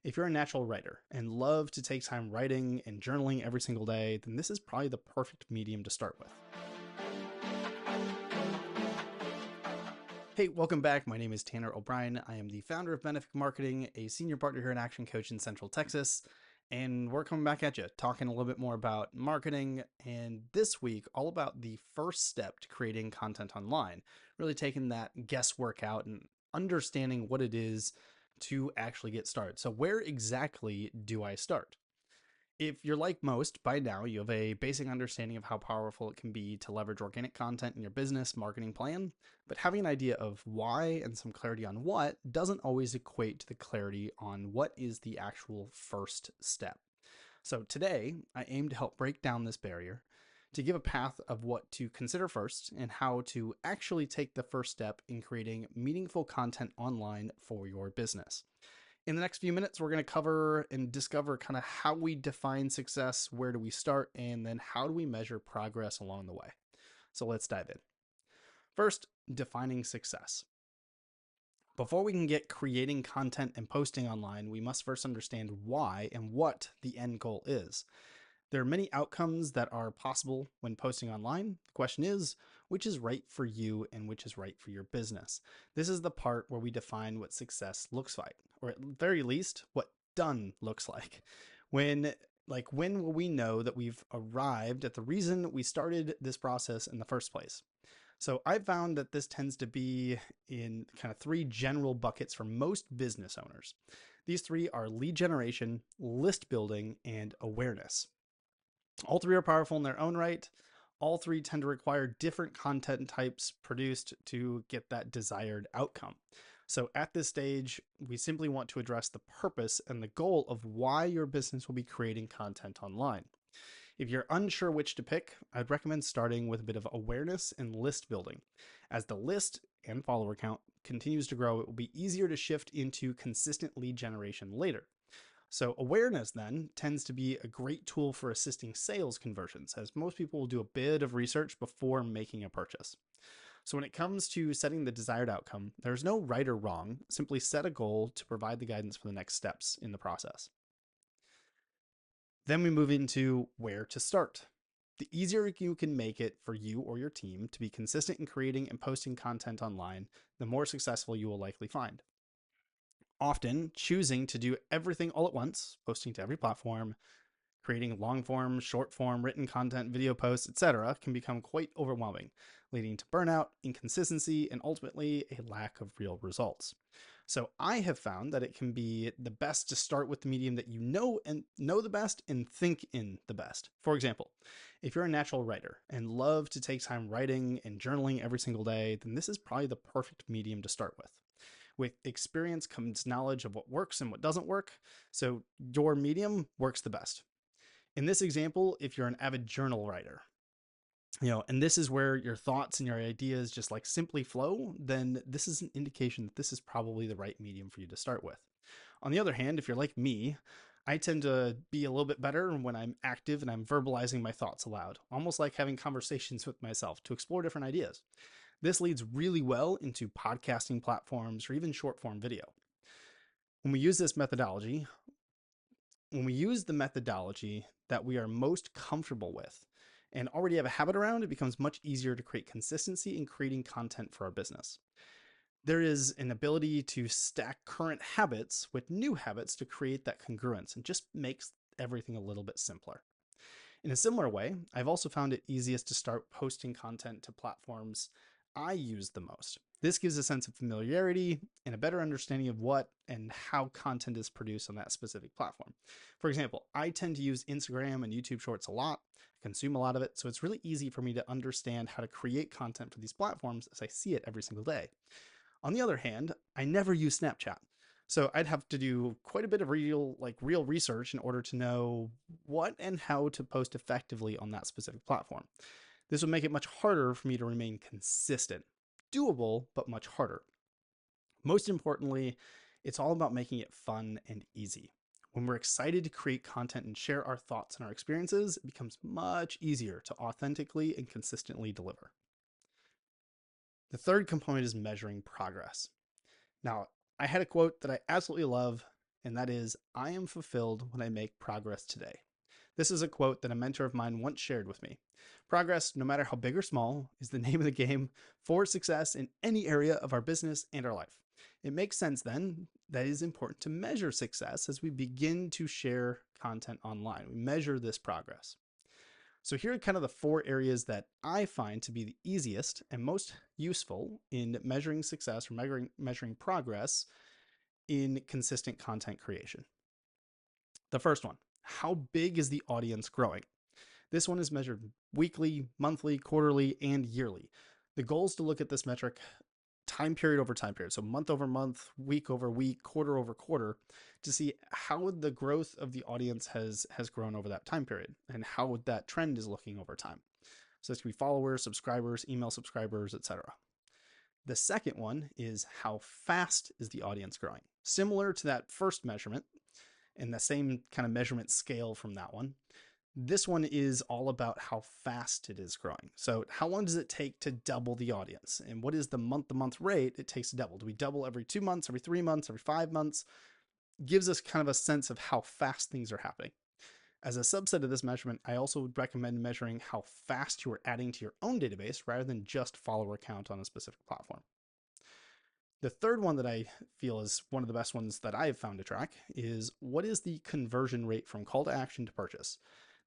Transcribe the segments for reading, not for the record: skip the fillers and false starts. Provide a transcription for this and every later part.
If you're a natural writer and love to take time writing and journaling every single day, then this is probably the perfect medium to start with. Hey, welcome back. My name is Tanner O'Brien. I am the founder of Benefic Marketing, a senior partner here at Action Coach in Central Texas. And we're coming back at you, talking a little bit more about marketing. And this week, all about the first step to creating content online, really taking that guesswork out and understanding what it is to actually get started. So, where exactly do I start? If you're like most, by now you have a basic understanding of how powerful it can be to leverage organic content in your business marketing plan, but having an idea of why and some clarity on what doesn't always equate to the clarity on what is the actual first step. So today, I aim to help break down this barrier, to give a path of what to consider first and how to actually take the first step in creating meaningful content online for your business. In the next few minutes, we're going to cover and discover kind of how we define success, where do we start, and then how do we measure progress along the way. So let's dive in. First, defining success. Before we can get creating content and posting online, we must first understand why and what the end goal is. There are many outcomes that are possible when posting online. The question is, which is right for you and which is right for your business? This is the part where we define what success looks like, or at the very least, what done looks like. When will we know that we've arrived at the reason we started this process in the first place? So I've found that this tends to be in kind of three general buckets for most business owners. These three are lead generation, list building, and awareness. All three are powerful in their own right. All three tend to require different content types produced to get that desired outcome. So at this stage, we simply want to address the purpose and the goal of why your business will be creating content online. If you're unsure which to pick, I'd recommend starting with a bit of awareness and list building. As the list and follower count continues to grow, it will be easier to shift into consistent lead generation later. So awareness then tends to be a great tool for assisting sales conversions, as most people will do a bit of research before making a purchase. So when it comes to setting the desired outcome, there's no right or wrong. Simply set a goal to provide the guidance for the next steps in the process. Then we move into where to start. The easier you can make it for you or your team to be consistent in creating and posting content online, the more successful you will likely find. Often, choosing to do everything all at once, posting to every platform, creating long form, short form, written content, video posts, etc., can become quite overwhelming, leading to burnout, inconsistency, and ultimately a lack of real results. So I have found that it can be the best to start with the medium that you know and know the best and think in the best. For example, if you're a natural writer and love to take time writing and journaling every single day, then this is probably the perfect medium to start with. With experience comes knowledge of what works and what doesn't work, so your medium works the best. In this example, if you're an avid journal writer, and this is where your thoughts and your ideas just like simply flow, then this is an indication that this is probably the right medium for you to start with. On the other hand, if you're like me, I tend to be a little bit better when I'm active and I'm verbalizing my thoughts aloud, almost like having conversations with myself to explore different ideas. This leads really well into podcasting platforms or even short form video. When we use this methodology, when we use the methodology that we are most comfortable with and already have a habit around, it becomes much easier to create consistency in creating content for our business. There is an ability to stack current habits with new habits to create that congruence and just makes everything a little bit simpler. In a similar way, I've also found it easiest to start posting content to platforms I use the most. This gives a sense of familiarity and a better understanding of what and how content is produced on that specific platform. For example, I tend to use Instagram and YouTube Shorts a lot, consume a lot of it, so it's really easy for me to understand how to create content for these platforms as I see it every single day. On the other hand, I never use Snapchat. So I'd have to do quite a bit of real research in order to know what and how to post effectively on that specific platform. This would make it much harder for me to remain consistent. Doable, but much harder. Most importantly, it's all about making it fun and easy. When we're excited to create content and share our thoughts and our experiences, it becomes much easier to authentically and consistently deliver. The third component is measuring progress. Now, I had a quote that I absolutely love and that is, "I am fulfilled when I make progress today." This is a quote that a mentor of mine once shared with me. Progress, no matter how big or small, is the name of the game for success in any area of our business and our life. It makes sense then that it is important to measure success as we begin to share content online. We measure this progress. So here are kind of the 4 areas that I find to be the easiest and most useful in measuring success or measuring progress in consistent content creation. The first one, how big is the audience growing? This one is measured weekly, monthly, quarterly, and yearly. The goal is to look at this metric time period over time period. So month over month, week over week, quarter over quarter, to see how the growth of the audience has grown over that time period and how that trend is looking over time. So this could be followers, subscribers, email subscribers, etc. The second one is how fast is the audience growing? Similar to that first measurement and the same kind of measurement scale from that one. This one is all about how fast it is growing. So how long does it take to double the audience? And what is the month-to-month rate it takes to double? Do we double every 2 months, every 3 months, every 5 months? Gives us kind of a sense of how fast things are happening. As a subset of this measurement, I also would recommend measuring how fast you are adding to your own database rather than just follower count on a specific platform. The third one that I feel is one of the best ones that I have found to track is what is the conversion rate from call to action to purchase?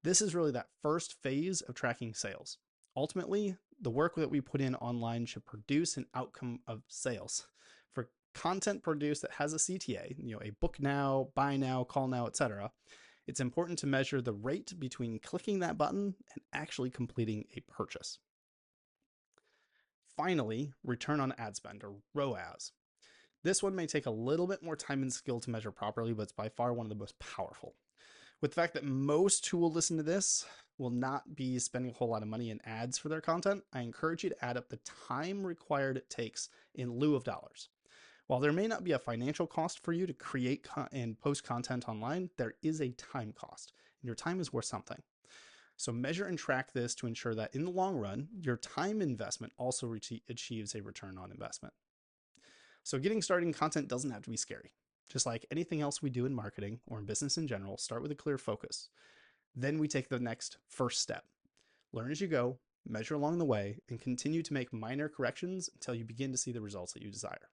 This is really that first phase of tracking sales. Ultimately, the work that we put in online should produce an outcome of sales. For content produced that has a CTA, a book now, buy now, call now, etc., it's important to measure the rate between clicking that button and actually completing a purchase. Finally, return on ad spend, or ROAS. This one may take a little bit more time and skill to measure properly, but it's by far one of the most powerful. With the fact that most who will listen to this will not be spending a whole lot of money in ads for their content, I encourage you to add up the time required it takes in lieu of dollars. While there may not be a financial cost for you to create and post content online, there is a time cost, and your time is worth something. So measure and track this to ensure that in the long run, your time investment also achieves a return on investment. So getting started in content doesn't have to be scary. Just like anything else we do in marketing or in business in general, start with a clear focus. Then we take the next first step. Learn as you go, measure along the way, and continue to make minor corrections until you begin to see the results that you desire.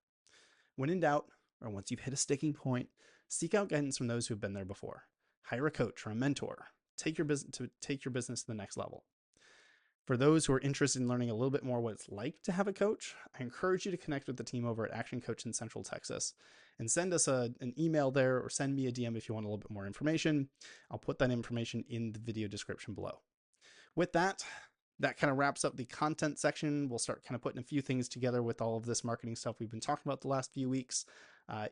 When in doubt, or once you've hit a sticking point, seek out guidance from those who have been there before. Hire a coach or a mentor. Take your business to the next level. For those who are interested in learning a little bit more what it's like to have a coach, I encourage you to connect with the team over at Action Coach in Central Texas and send us an email there, or send me a DM if you want a little bit more information. I'll put that information in the video description below. With that kind of wraps up the content section. We'll start kind of putting a few things together with all of this marketing stuff we've been talking about the last few weeks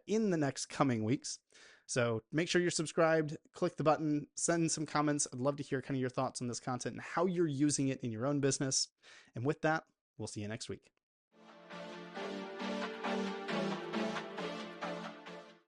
in the next coming weeks. So make sure you're subscribed, click the button, send some comments. I'd love to hear kind of your thoughts on this content and how you're using it in your own business. And with that, we'll see you next week.